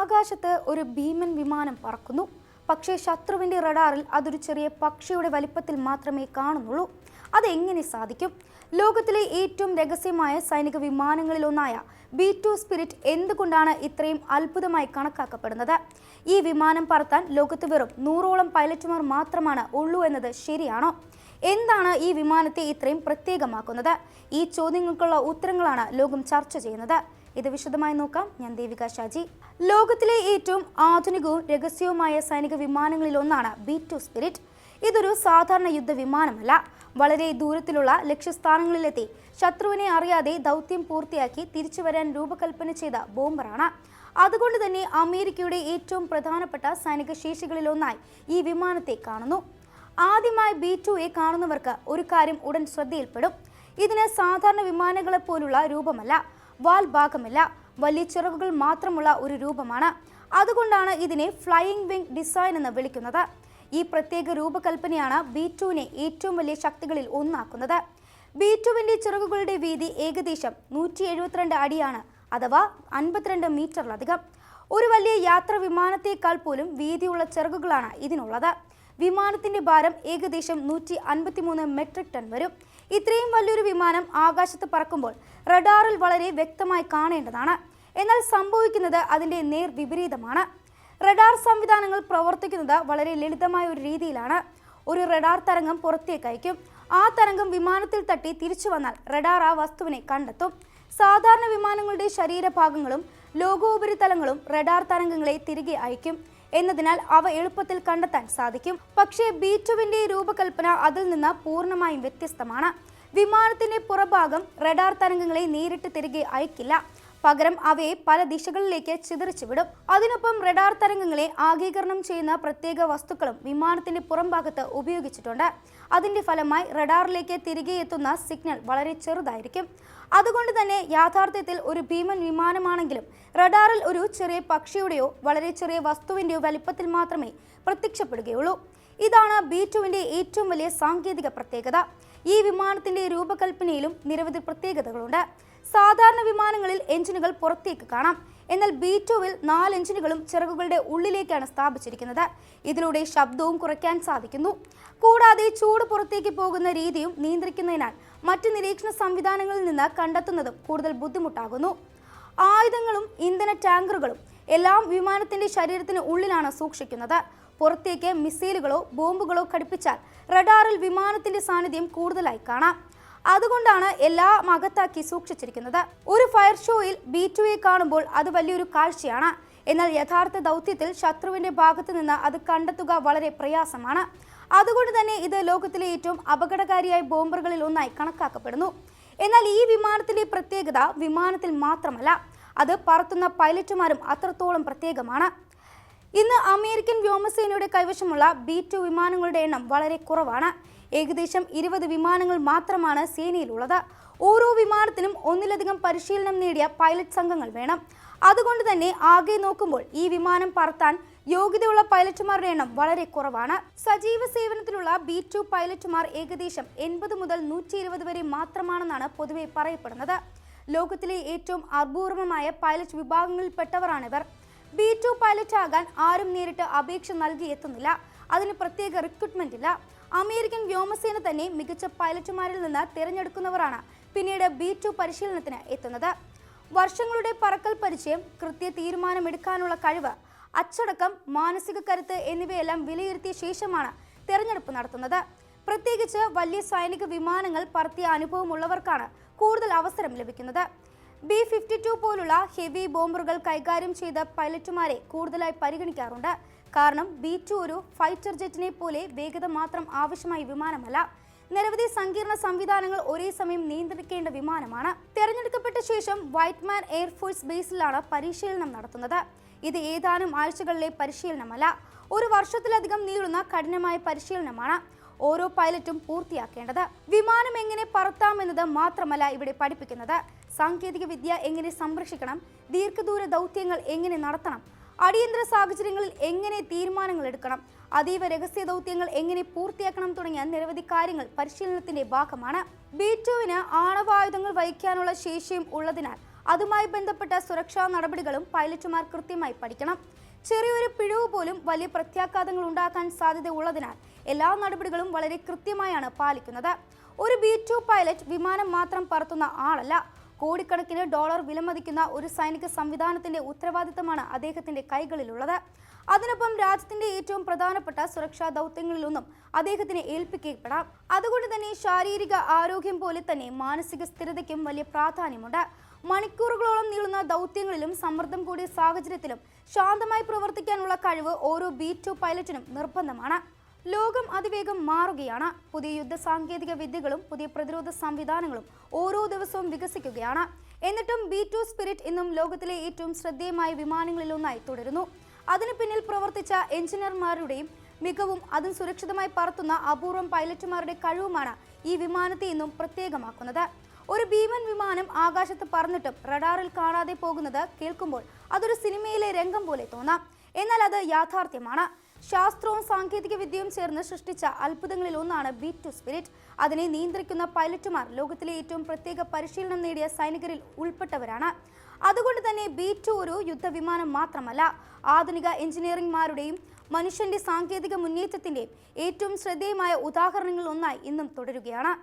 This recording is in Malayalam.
ആകാശത്ത് ഒരു ഭീമൻ വിമാനം പറക്കുന്നു. പക്ഷേ ശത്രുവിന്റെ റഡാറിൽ അതൊരു ചെറിയ പക്ഷിയുടെ വലിപ്പത്തിൽ മാത്രമേ കാണുന്നുള്ളൂ. അതെങ്ങനെ സാധിക്കും? ലോകത്തിലെ ഏറ്റവും രഹസ്യമായ സൈനിക വിമാനങ്ങളിലൊന്നായ B-2 സ്പിരിറ്റ് എന്തുകൊണ്ടാണ് ഇത്രയും അത്ഭുതമായി കണക്കാക്കപ്പെടുന്നത്? ഈ വിമാനം പറത്താൻ ലോകത്ത് വെറും 100ഓളം പൈലറ്റുമാർ മാത്രമാണ് ഉള്ളൂ എന്നത് ശരിയാണോ? എന്താണ് ഈ വിമാനത്തെ ഇത്രയും പ്രത്യേകമാക്കുന്നത്? ഈ ചോദ്യങ്ങൾക്കുള്ള ഉത്തരങ്ങളാണ് ലോകം ചർച്ച ചെയ്യുന്നത്. ഇത് വിശദമായി നോക്കാം. ഞാൻ ദേവിക ഷാജി. ലോകത്തിലെ ഏറ്റവും ആധുനികവും രഹസ്യവുമായ സൈനിക വിമാനങ്ങളിലൊന്നാണ് B-2 സ്പിരിറ്റ്. ഇതൊരു സാധാരണ യുദ്ധവിമാനമല്ല. വളരെ ദൂരത്തിലുള്ള ലക്ഷ്യസ്ഥാനങ്ങളിലെത്തി ശത്രുവിനെ അറിയാതെ ദൗത്യം പൂർത്തിയാക്കി തിരിച്ചു വരാൻ രൂപകൽപ്പന ചെയ്ത ബോംബറാണ്. അതുകൊണ്ട് തന്നെ അമേരിക്കയുടെ ഏറ്റവും പ്രധാനപ്പെട്ട സൈനിക ശേഷികളിലൊന്നായി ഈ വിമാനത്തെ കാണുന്നു. ആദ്യമായി B-2യെ കാണുന്നവർക്ക് ഒരു കാര്യം ഉടൻ ശ്രദ്ധയിൽപ്പെടും. ഇതിന് സാധാരണ വിമാനങ്ങളെപ്പോലുള്ള രൂപമല്ല, വാൽ ഭാഗമില്ല, വലിയ ചിറകുകൾ മാത്രമുള്ള ഒരു രൂപമാണ്. അതുകൊണ്ടാണ് ഇതിനെ ഫ്ലൈയിങ് വിംഗ് ഡിസൈൻ എന്ന് വിളിക്കുന്നത്. ഈ പ്രത്യേക രൂപകൽപ്പനയാണ് B-2നെ ഏറ്റവും വലിയ ശക്തികളിൽ ഒന്നാക്കുന്നത്. B-2വിന്റെ ചിറകുകളുടെ വീതി ഏകദേശം 172 അടിയാണ്, അഥവാ 52 മീറ്ററിലധികം. ഒരു വലിയ യാത്രാ വിമാനത്തേക്കാൾ പോലും വീതിയുള്ള ചിറകുകളാണ് ഇതിനുള്ളത്. വിമാനത്തിന്റെ ഭാരം ഏകദേശം 153 മെട്രിക് ടൺ വരും. ഇത്രയും വലിയൊരു വിമാനം ആകാശത്ത് പറക്കുമ്പോൾ റഡാറിൽ വളരെ വ്യക്തമായി കാണേണ്ടതാണ്. എന്നാൽ സംഭവിക്കുന്നത് അതിന്റെ നേർ വിപരീതമാണ്. റഡാർ സംവിധാനങ്ങൾ പ്രവർത്തിക്കുന്നത് വളരെ ലളിതമായ ഒരു രീതിയിലാണ്. ഒരു റഡാർ തരംഗം പുറത്തേക്ക് അയക്കും. ആ തരംഗം വിമാനത്തിൽ തട്ടി തിരിച്ചു വന്നാൽ റഡാർ ആ വസ്തുവിനെ കണ്ടെത്തും. സാധാരണ വിമാനങ്ങളുടെ ശരീരഭാഗങ്ങളും ലോകോപരിതലങ്ങളും റഡാർ തരംഗങ്ങളെ തിരികെ അയക്കും എന്നതിനാൽ അവ എളുപ്പത്തിൽ കണ്ടെത്താൻ സാധിക്കും. പക്ഷേ B-2വിന്റെ രൂപകൽപ്പന അതിൽ നിന്ന് പൂർണ്ണമായും വ്യത്യസ്തമാണ്. വിമാനത്തിന്റെ പുറഭാഗം റഡാർ തരംഗങ്ങളെ നേരിട്ട് തിരികെ അയക്കില്ല. പകരം അവയെ പല ദിശകളിലേക്ക് ചിതറിച്ചുവിടും. അതിനൊപ്പം റഡാർ തരംഗങ്ങളെ ആഗീകരണം ചെയ്യുന്ന പ്രത്യേക വസ്തുക്കളും വിമാനത്തിന്റെ പുറംഭാഗത്ത് ഉപയോഗിച്ചിട്ടുണ്ട്. അതിന്റെ ഫലമായി റഡാറിലേക്ക് തിരികെ എത്തുന്ന സിഗ്നൽ വളരെ ചെറുതായിരിക്കും. അതുകൊണ്ട് തന്നെ യാഥാർത്ഥ്യത്തിൽ ഒരു ഭീമൻ വിമാനമാണെങ്കിലും റഡാറിൽ ഒരു ചെറിയ പക്ഷിയുടെയോ വളരെ ചെറിയ വസ്തുവിന്റെയോ വലിപ്പത്തിൽ മാത്രമേ പ്രത്യക്ഷപ്പെടുകയുള്ളൂ. ഇതാണ് B-2വിന്റെ ഏറ്റവും വലിയ സാങ്കേതിക പ്രത്യേകത. ഈ വിമാനത്തിന്റെ രൂപകൽപ്പനയിലും നിരവധി പ്രത്യേകതകളുണ്ട്. സാധാരണ വിമാനങ്ങളിൽ എഞ്ചിനുകൾ പുറത്തേക്ക് കാണാം. എന്നാൽ B-2വിൽ 4 എഞ്ചിനുകളും ചിറകുകളുടെ ഉള്ളിലേക്കാണ് സ്ഥാപിച്ചിരിക്കുന്നത്. ഇതിലൂടെ ശബ്ദവും കുറയ്ക്കാൻ സാധിക്കുന്നു. കൂടാതെ ചൂട് പുറത്തേക്ക് പോകുന്ന രീതിയും നിയന്ത്രിക്കുന്നതിനാൽ മറ്റ് നിരീക്ഷണ സംവിധാനങ്ങളിൽ നിന്ന് കണ്ടെത്തുന്നതും കൂടുതൽ ബുദ്ധിമുട്ടാകുന്നു. ആയുധങ്ങളും ഇന്ധന ടാങ്കറുകളും എല്ലാം വിമാനത്തിന്റെ ശരീരത്തിന് ഉള്ളിലാണ് സൂക്ഷിക്കുന്നത്. പുറത്തേക്ക് മിസൈലുകളോ ബോംബുകളോ ഘടിപ്പിച്ചാൽ റഡാറിൽ വിമാനത്തിന്റെ സാന്നിധ്യം കൂടുതലായി കാണാം. അതുകൊണ്ടാണ് എല്ലാം അകത്താക്കി സൂക്ഷിച്ചിരിക്കുന്നത്. ഒരു ഫയർ ഷോയിൽ B-2യെ കാണുമ്പോൾ അത് വലിയൊരു കാഴ്ചയാണ്. എന്നാൽ യഥാർത്ഥ ദൗത്യത്തിൽ ശത്രുവിന്റെ ഭാഗത്തു നിന്ന് അത് കണ്ടെത്തുക വളരെ പ്രയാസമാണ്. അതുകൊണ്ട് തന്നെ ഇത് ലോകത്തിലെ ഏറ്റവും അപകടകാരിയായ ബോംബറുകളിൽ ഒന്നായി കണക്കാക്കപ്പെടുന്നു. എന്നാൽ ഈ വിമാനത്തിന്റെ പ്രത്യേകത വിമാനത്തിൽ മാത്രമല്ല, അത് പറത്തുന്ന പൈലറ്റുമാരും അത്രത്തോളം പ്രത്യേകമാണ്. ഇന്ന് അമേരിക്കൻ വ്യോമസേനയുടെ കൈവശമുള്ള B-2 വിമാനങ്ങളുടെ എണ്ണം വളരെ കുറവാണ്. ഏകദേശം 20 വിമാനങ്ങൾ മാത്രമാണ് സേനയിലുള്ളത്. ഓരോ വിമാനത്തിനും ഒന്നിലധികം പരിശീലനം നേടിയ പൈലറ്റ് സംഘങ്ങൾ വേണം. അതുകൊണ്ട് തന്നെ ആകെ നോക്കുമ്പോൾ ഈ വിമാനം പറത്താൻ യോഗ്യതയുള്ള പൈലറ്റുമാരുടെ എണ്ണം വളരെ കുറവാണ്. സജീവ സേവനത്തിലുള്ള B-2 പൈലറ്റുമാർ ഏകദേശം 80 മുതൽ 120 വരെ മാത്രമാണെന്നാണ് പൊതുവെ പറയപ്പെടുന്നത്. ലോകത്തിലെ ഏറ്റവും അപൂർവമായ പൈലറ്റ് വിഭാഗങ്ങളിൽപ്പെട്ടവരാണിവർ. B-2 പൈലറ്റ് ആകാൻ ആരും നേരിട്ട് അപേക്ഷ നൽകി എത്തുന്നില്ല. അതിന് പ്രത്യേക റിക്രൂട്ട്മെന്റ് ഇല്ല. അമേരിക്കൻ വ്യോമസേന തന്നെ മികച്ച പൈലറ്റുമാരിൽ നിന്ന് തിരഞ്ഞെടുക്കുന്നവരാണ് പിന്നീട് B-2 പരിശീലനത്തിന് എത്തുന്നത്. വർഷങ്ങളുടെ പറക്കൽ പരിചയം, കൃത്യ തീരുമാനമെടുക്കാനുള്ള കഴിവ്, അച്ചടക്കം, മാനസിക കരുത്ത് എന്നിവയെല്ലാം വിലയിരുത്തിയ ശേഷമാണ് തിരഞ്ഞെടുപ്പ് നടത്തുന്നത്. പ്രത്യേകിച്ച് വലിയ സൈനിക വിമാനങ്ങൾ പറത്തിയ അനുഭവമുള്ളവർക്കാണ് കൂടുതൽ അവസരം ലഭിക്കുന്നത്. B-52 പോലുള്ള ഹെവി ബോംബറുകൾ കൈകാര്യം ചെയ്ത പൈലറ്റുമാരെ കൂടുതലായി പരിഗണിക്കാറുണ്ട്. കാരണം B-2 ഒരു ഫൈറ്റർ ജെറ്റിനെ പോലെ വേഗത മാത്രം ആവശ്യമായ വിമാനമല്ല, നിരവധി സങ്കീർണ സംവിധാനങ്ങൾ ഒരേ സമയം നിയന്ത്രിക്കേണ്ട വിമാനമാണ്. തിരഞ്ഞെടുക്കപ്പെട്ട ശേഷം വൈറ്റ്മാൻ എയർഫോഴ്സ് ബേസിലാണ് പരിശീലനം നടത്തുന്നത്. ഇത് ഏതാനും ആഴ്ചകളിലെ പരിശീലനമല്ല, ഒരു വർഷത്തിലധികം നീളുന്ന കഠിനമായ പരിശീലനമാണ് ഓരോ പൈലറ്റും പൂർത്തിയാക്കേണ്ടത്. വിമാനം എങ്ങനെ പറത്താമെന്നത് മാത്രമല്ല ഇവിടെ പഠിപ്പിക്കുന്നത്. സാങ്കേതിക വിദ്യ എങ്ങനെ സംരക്ഷിക്കണം, ദീർഘദൂര ദൗത്യങ്ങൾ എങ്ങനെ നടത്തണം, അടിയന്തര സാഹചര്യങ്ങളിൽ എങ്ങനെ തീരുമാനങ്ങൾ എടുക്കണം, അതീവ രഹസ്യ ദൗത്യങ്ങൾ എങ്ങനെ പൂർത്തിയാക്കണം തുടങ്ങിയ നിരവധി കാര്യങ്ങൾ പരിശീലനത്തിന്റെ ഭാഗമാണ്. B-2വിന് ആണവായുധങ്ങൾ വഹിക്കാനുള്ള ശേഷിയും ഉള്ളതിനാൽ അതുമായി ബന്ധപ്പെട്ട സുരക്ഷാ നടപടികളും പൈലറ്റുമാർ കൃത്യമായി പഠിക്കണം. ചെറിയൊരു പിഴവ് പോലും വലിയ പ്രത്യാഘാതങ്ങൾ ഉണ്ടാക്കാൻ സാധ്യതയുള്ളതിനാൽ എല്ലാ നടപടികളും വളരെ കൃത്യമായാണ് പാലിക്കുന്നത്. ഒരു B-2 പൈലറ്റ് വിമാനം മാത്രം പറത്തുന്ന ആളല്ല. കോടിക്കണക്കിന് ഡോളർ വിലമതിക്കുന്ന ഒരു സൈനിക സംവിധാനത്തിന്റെ ഉത്തരവാദിത്തമാണ് അദ്ദേഹത്തിന്റെ കൈകളിലുള്ളത്. അതിനൊപ്പം രാജ്യത്തിന്റെ ഏറ്റവും പ്രധാനപ്പെട്ട സുരക്ഷാ ദൗത്യങ്ങളിലൊന്നും അദ്ദേഹത്തിന് ഏൽപ്പിക്കപ്പെടാം. അതുകൊണ്ട് തന്നെ ശാരീരിക ആരോഗ്യം പോലെ തന്നെ മാനസിക സ്ഥിരതയ്ക്കും വലിയ പ്രാധാന്യമുണ്ട്. മണിക്കൂറുകളോളം നീളുന്ന ദൗത്യങ്ങളിലും സമ്മർദ്ദം കൂടിയ സാഹചര്യത്തിലും ശാന്തമായി പ്രവർത്തിക്കാനുള്ള കഴിവ് ഓരോ B-2 പൈലറ്റിനും നിർബന്ധമാണ്. ലോകം അതിവേഗം മാറുകയാണ്. പുതിയ യുദ്ധ സാങ്കേതിക വിദ്യകളും പുതിയ പ്രതിരോധ സംവിധാനങ്ങളും ഓരോ ദിവസവും വികസിക്കുകയാണ്. എന്നിട്ടും B-2 സ്പിരിറ്റ് ഇന്നും ലോകത്തിലെ ഏറ്റവും ശ്രദ്ധേയമായ വിമാനങ്ങളിലൊന്നായി തുടരുന്നു. അതിന് പിന്നിൽ പ്രവർത്തിച്ച എഞ്ചിനീയർമാരുടെയും മികവും അതും സുരക്ഷിതമായി പറത്തുന്ന അപൂർവം പൈലറ്റുമാരുടെ കഴിവുമാണ് ഈ വിമാനത്തെ ഇന്നും പ്രത്യേകമാക്കുന്നത്. ഒരു ഭീമൻ വിമാനം ആകാശത്ത് പറന്നിട്ടും റഡാറിൽ കാണാതെ പോകുന്നത് കേൾക്കുമ്പോൾ അതൊരു സിനിമയിലെ രംഗം പോലെ തോന്നാം. എന്നാൽ അത് യാഥാർത്ഥ്യമാണ്. ശാസ്ത്രവും സാങ്കേതിക വിദ്യയും ചേർന്ന് സൃഷ്ടിച്ച അത്ഭുതങ്ങളിൽ ഒന്നാണ് B-2 സ്പിരിറ്റ്. അതിനെ നിയന്ത്രിക്കുന്ന പൈലറ്റുമാർ ലോകത്തിലെ ഏറ്റവും പ്രത്യേക പരിശീലനം നേടിയ സൈനികരിൽ ഉൾപ്പെട്ടവരാണ്. അതുകൊണ്ട് തന്നെ B-2 ഒരു യുദ്ധവിമാനം മാത്രമല്ല, ആധുനിക എഞ്ചിനീയറിംഗ്മാരുടെയും മനുഷ്യന്റെ സാങ്കേതിക മുന്നേറ്റത്തിന്റെയും ഏറ്റവും ശ്രദ്ധേയമായ ഉദാഹരണങ്ങളിൽ ഒന്നായി ഇന്നും തുടരുകയാണ്.